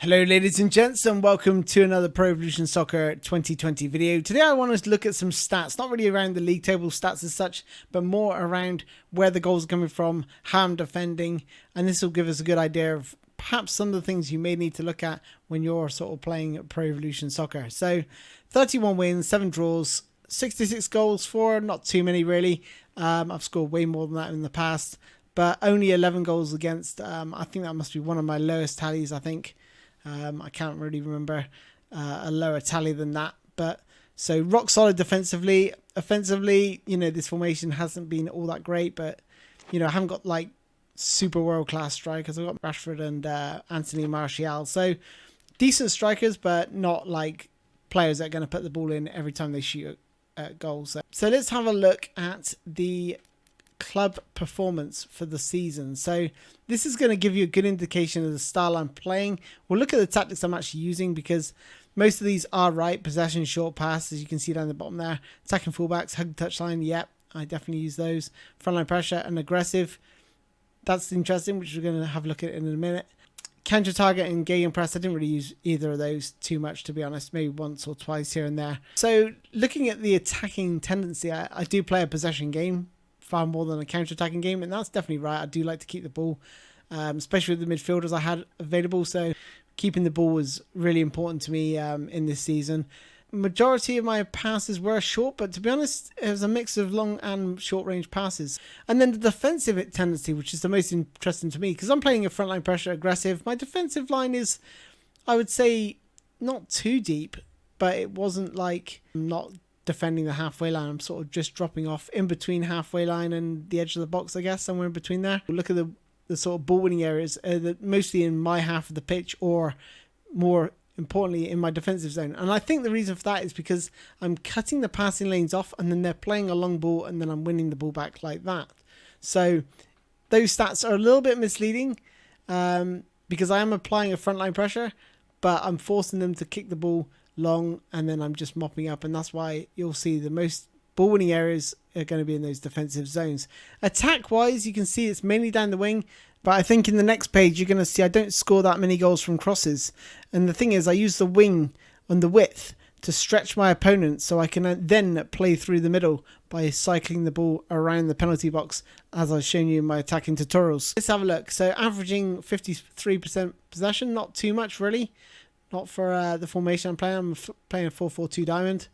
Hello ladies and gents, and welcome to another Pro Evolution Soccer 2020 video. Today I want us to look at some stats, not really around the league table stats as such, but more around where the goals are coming from, how I'm defending, and this will give us a good idea of perhaps some of the things you may need to look at when you're sort of playing Pro Evolution Soccer. So 31 wins, 7 draws, 66 goals for, not too many really. I've scored way more than that in the past, but only 11 goals against. I think that must be one of my lowest tallies, I think. I can't really remember a lower tally than that, but so rock solid defensively. Offensively, this formation hasn't been all that great, but I haven't got like super world class strikers. I've got Rashford and Anthony Martial, so decent strikers, but not like players that are going to put the ball in every time they shoot goals. So let's have a look at the club performance for the season. So this is going to give you a good indication of the style I'm playing. We'll look at the tactics I'm actually using, because most of these are right. Possession, short pass, as you can see down the bottom there. Attacking fullbacks, hug touchline, yep, I definitely use those. Frontline pressure and aggressive, that's interesting, which we're going to have a look at in a minute. Counter target and gegen press, I didn't really use either of those too much, to be honest, maybe once or twice here and there. So looking at the attacking tendency, I do play a possession game far more than a counter-attacking game, and that's definitely right. I do like to keep the ball, especially with the midfielders I had available, so keeping the ball was really important to me in this season. Majority of my passes were short, but to be honest, it was a mix of long and short-range passes. And then the defensive tendency, which is the most interesting to me, because I'm playing a frontline pressure aggressive. My defensive line is, I would say, not too deep, but it wasn't like not defending the halfway line. I'm sort of just dropping off in between halfway line and the edge of the box, I guess, somewhere in between there. Look at the sort of ball winning areas, mostly in my half of the pitch, or more importantly in my defensive zone. And I think the reason for that is because I'm cutting the passing lanes off, and then they're playing a long ball, and then I'm winning the ball back like that. So those stats are a little bit misleading, because I am applying a frontline pressure, but I'm forcing them to kick the ball long, and then I'm just mopping up, and that's why you'll see the most ball winning areas are going to be in those defensive zones. Attack wise, you can see it's mainly down the wing, but I think in the next page you're going to see I don't score that many goals from crosses. And the thing is, I use the wing on the width to stretch my opponent, so I can then play through the middle by cycling the ball around the penalty box, as I've shown you in my attacking tutorials. Let's have a look. So averaging 53% possession, not too much really. Not for the formation I'm playing. I'm playing a 4-4-2 diamond.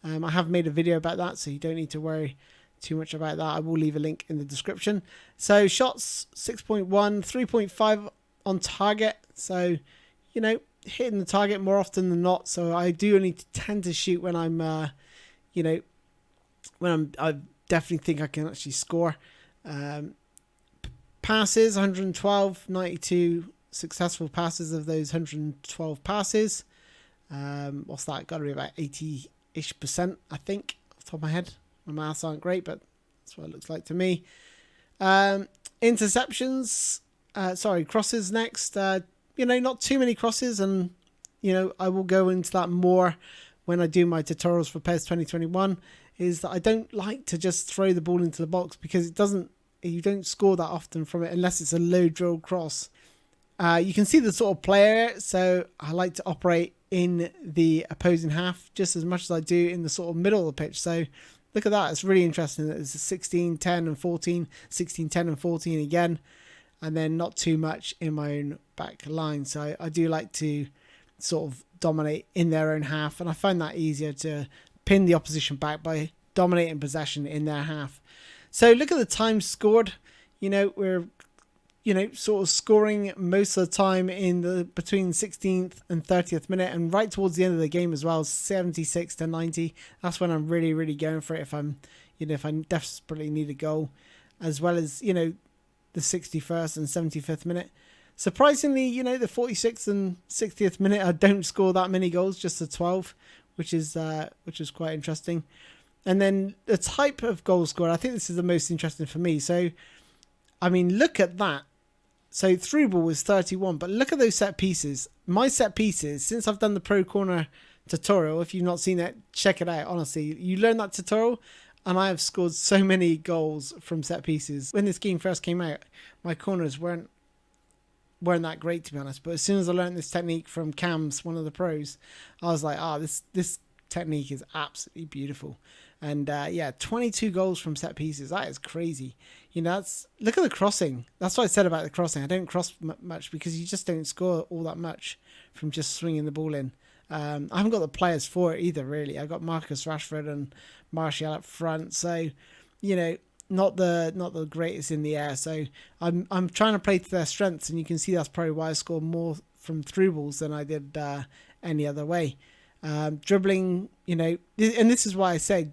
I have made a video about that, so you don't need to worry too much about that. I will leave a link in the description. So shots 6.1, 3.5 on target. So, hitting the target more often than not. So I do only tend to shoot when I'm, I definitely think I can actually score. Passes 112, 92. Successful passes of those 112 passes. What's that? Got to be about 80-ish%, I think, off the top of my head. My maths aren't great, but that's what it looks like to me. Interceptions, crosses next. Not too many crosses, and I will go into that more when I do my tutorials for PES 2021. Is that I don't like to just throw the ball into the box, because you don't score that often from it unless it's a low drill cross. You can see the sort of player, so I like to operate in the opposing half just as much as I do in the sort of middle of the pitch. So look at that, it's really interesting that it's a 16, 10 and 14, 16, 10 and 14 again, and then not too much in my own back line. So I do like to sort of dominate in their own half, and I find that easier to pin the opposition back by dominating possession in their half. So look at the time scored. We're sort of scoring most of the time in the between 16th and 30th minute, and right towards the end of the game as well, 76 to 90. That's when I'm really, really going for it. If I'm, if I desperately need a goal, as well as the 61st and 75th minute. Surprisingly, the 46th and 60th minute, I don't score that many goals, just the 12, which is quite interesting. And then the type of goal scored, I think this is the most interesting for me. So, I mean, look at that. So through ball was 31, but look at those set pieces. My set pieces, since I've done the Pro Corner tutorial, if you've not seen it, check it out. Honestly, you learn that tutorial, and I have scored so many goals from set pieces. When this game first came out, my corners weren't weren't that great, to be honest. But as soon as I learned this technique from Cam's, one of the pros, I was like, this technique is absolutely beautiful. And yeah, 22 goals from set pieces. That is crazy. You know, look at the crossing. That's what I said about the crossing. I don't cross much because you just don't score all that much from just swinging the ball in. I haven't got the players for it either, really. I got Marcus Rashford and Martial up front, so you know, not the greatest in the air. So I'm trying to play to their strengths, and you can see that's probably why I scored more from through balls than I did any other way. Dribbling, you know, and this is why I say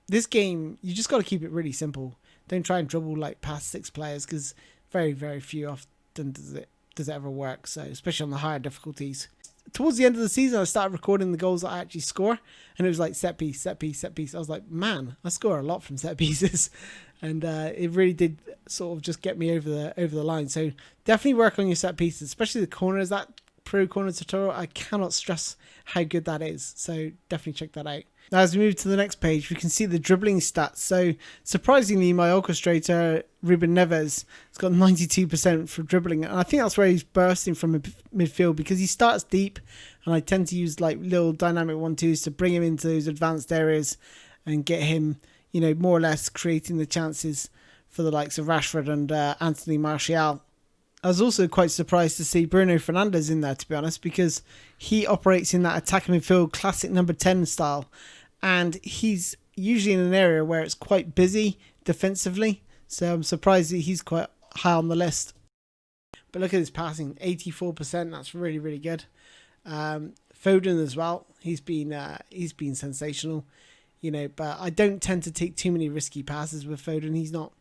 this game you just got to keep it really simple. Don't try and dribble like past 6 players because very, very few often does it ever work. So especially on the higher difficulties. Towards the end of the season, I started recording the goals that I actually score, and it was like set piece, set piece, set piece. I was like, man, I score a lot from set pieces, and it really did sort of just get me over the line. So definitely work on your set pieces, especially the corners. That pro corner tutorial, I cannot stress how good that is. So definitely check that out. Now, as we move to the next page, we can see the dribbling stats. So surprisingly, my orchestrator, Ruben Neves, has got 92% for dribbling. And I think that's where he's bursting from midfield because he starts deep. And I tend to use like little dynamic 1-2s to bring him into those advanced areas and get him, you know, more or less creating the chances for the likes of Rashford and Anthony Martial. I was also quite surprised to see Bruno Fernandes in there, to be honest, because he operates in that attacking midfield classic number 10 style. And he's usually in an area where it's quite busy defensively. So I'm surprised that he's quite high on the list. But look at his passing, 84%. That's really, really good. Foden as well. He's been sensational, you know. But I don't tend to take too many risky passes with Foden. He's not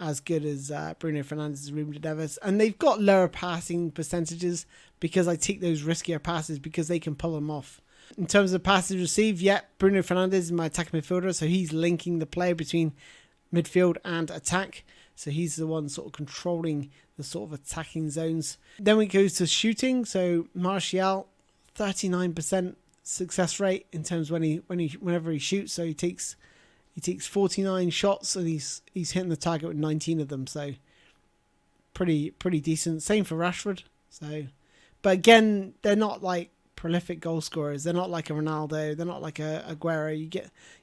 as good as Bruno Fernandes and Ruben Neves. And they've got lower passing percentages because I take those riskier passes because they can pull them off. In terms of passes received, Bruno Fernandes is my attacking midfielder, so he's linking the play between midfield and attack. So he's the one sort of controlling the sort of attacking zones. Then we go to shooting. So Martial, 39% success rate in terms of whenever he shoots. So he takes 49 shots and he's hitting the target with 19 of them. So pretty decent. Same for Rashford. So, but again, they're not like prolific goal scorers. They're not like a Ronaldo. They're not like a Aguero. You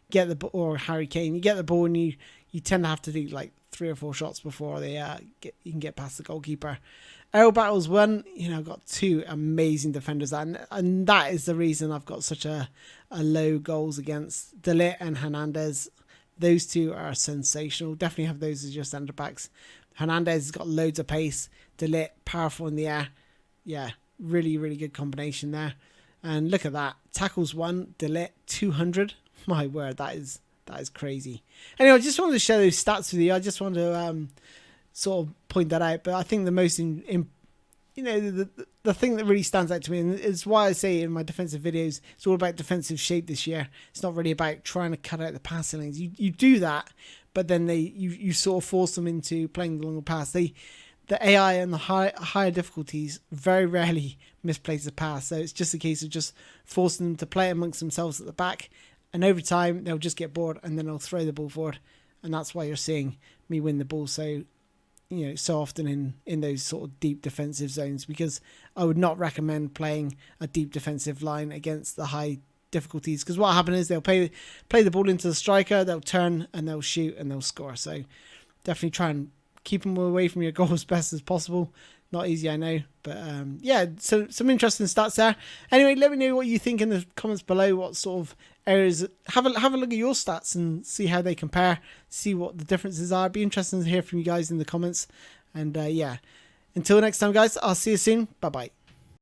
get the ball, or Harry Kane. You get the ball and you tend to have to do like 3 or 4 shots before you can get past the goalkeeper. Aerial battles won. You know, I've got 2 amazing defenders, and that is the reason I've got such a low goals against. De Ligt and Hernandez. Those 2 are sensational. Definitely have those as your centre backs. Hernandez has got loads of pace. De Ligt, powerful in the air. Yeah. Really, really good combination there. And look at that. Tackles 1, De Ligt 200. My word, that is crazy. Anyway, I just wanted to share those stats with you. I just wanted to sort of point that out. But I think the most, the thing that really stands out to me, and is why I say in my defensive videos, it's all about defensive shape this year. It's not really about trying to cut out the passing lanes. You do that, but then you sort of force them into playing the longer pass. The AI and the higher difficulties very rarely misplace a pass. So it's just a case of just forcing them to play amongst themselves at the back. And over time, they'll just get bored and then they'll throw the ball forward. And that's why you're seeing me win the ball so often in those sort of deep defensive zones. Because I would not recommend playing a deep defensive line against the high difficulties. Because what happens is they'll play the ball into the striker, they'll turn and they'll shoot and they'll score. So definitely try and keep them away from your goal as best as possible. Not easy, I know. But yeah, so some interesting stats there. Anyway, let me know what you think in the comments below. What sort of areas, have a look at your stats and see how they compare, see what the differences are. It'd be interesting to hear from you guys in the comments. And yeah, until next time, guys, I'll see you soon. Bye bye.